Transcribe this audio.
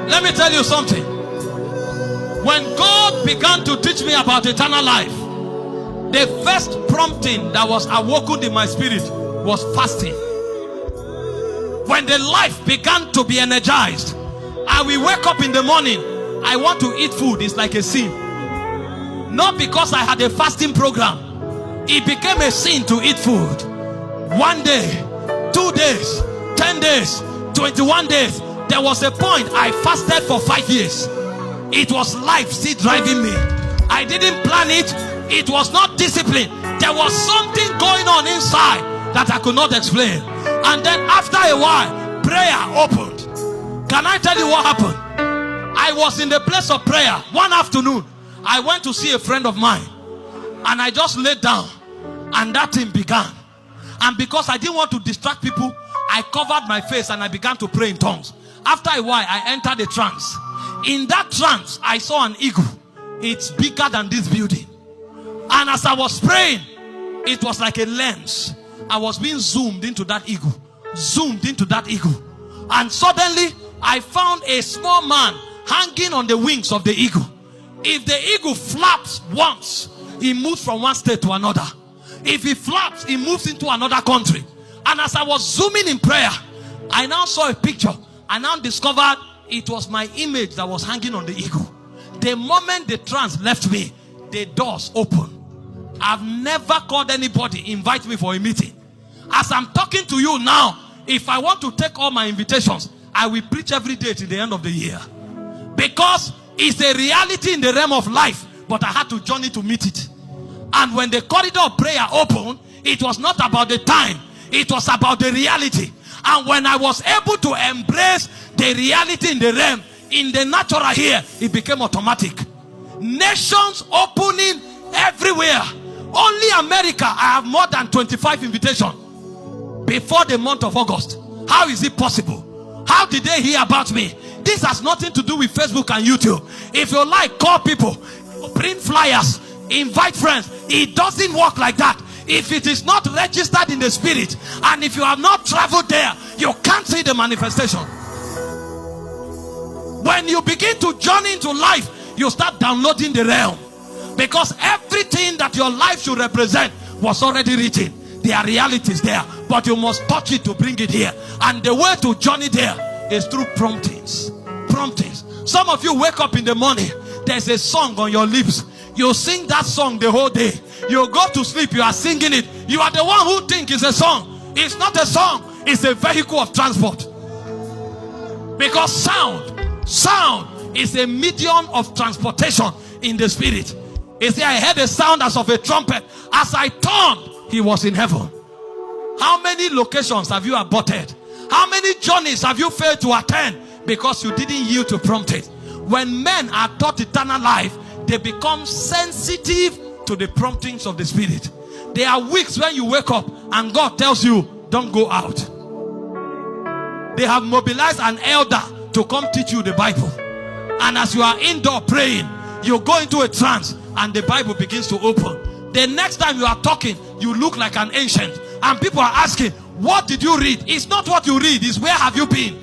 Let me tell you something. When God began to teach me about eternal life, the first prompting that was awoken in my spirit was fasting. When the life began to be energized, I will wake up in the morning, I want to eat food. It's like a sin. Not because I had a fasting program. It became a sin to eat food. 1 day, 2 days, 10 days, 21 days. There was a point I fasted for 5 years. It was life still driving me. I didn't plan it. It was not discipline. There was something going on inside that I could not explain. And then after a while, prayer opened. Can I tell you what happened? I was in the place of prayer one afternoon. I went to see a friend of mine, and I just laid down, and that thing began. And because I didn't want to distract people, I covered my face and I began to pray in tongues. After a while, I entered a trance. In that trance, I saw an eagle. It's bigger than this building. And as I was praying, it was like a lens. I was being zoomed into that eagle. Zoomed into that eagle. And suddenly, I found a small man hanging on the wings of the eagle. If the eagle flaps once, he moves from one state to another. If he flaps, he moves into another country. And as I was zooming in prayer, I now saw a picture. I now discovered it was my image that was hanging on the eagle. The moment the trance left me, the doors opened. I've never called anybody invite me for a meeting. As I'm talking to you now, if I want to take all my invitations, I will preach every day till the end of the year. Because it's a reality in the realm of life, but I had to journey to meet it. And when the corridor of prayer opened, it was not about the time, it was about the reality. And when I was able to embrace the reality in the realm, in the natural here, it became automatic. Nations opening everywhere. Only America, I have more than 25 invitations before the month of August. How is it possible? How did they hear about me? This has nothing to do with Facebook and YouTube. If you like, call people, print flyers, invite friends. It doesn't work like that. If it is not registered in the spirit, and if you have not traveled there, you can't see the manifestation. When you begin to journey into life, you start downloading the realm. Because everything that your life should represent was already written. There are realities there, but you must touch it to bring it here. And the way to journey there is through promptings. Promptings. Some of you wake up in the morning, there's a song on your lips. You sing that song the whole day. You go to sleep, you are singing it. You are the one who thinks it's a song. It's not a song, it's a vehicle of transport. Because sound is a medium of transportation in the spirit. He said, I heard a sound as of a trumpet. As I turned, he was in heaven. How many locations have you aborted? How many journeys have you failed to attend because you didn't yield to prompting? When men are taught eternal life, they become sensitive to the promptings of the spirit. There are weeks when you wake up and God tells you, don't go out. They have mobilized an elder to come teach you the Bible. And as you are indoor praying, you go into a trance and the Bible begins to open. The next time you are talking, you look like an ancient. And people are asking, what did you read? It's not what you read, it's where have you been?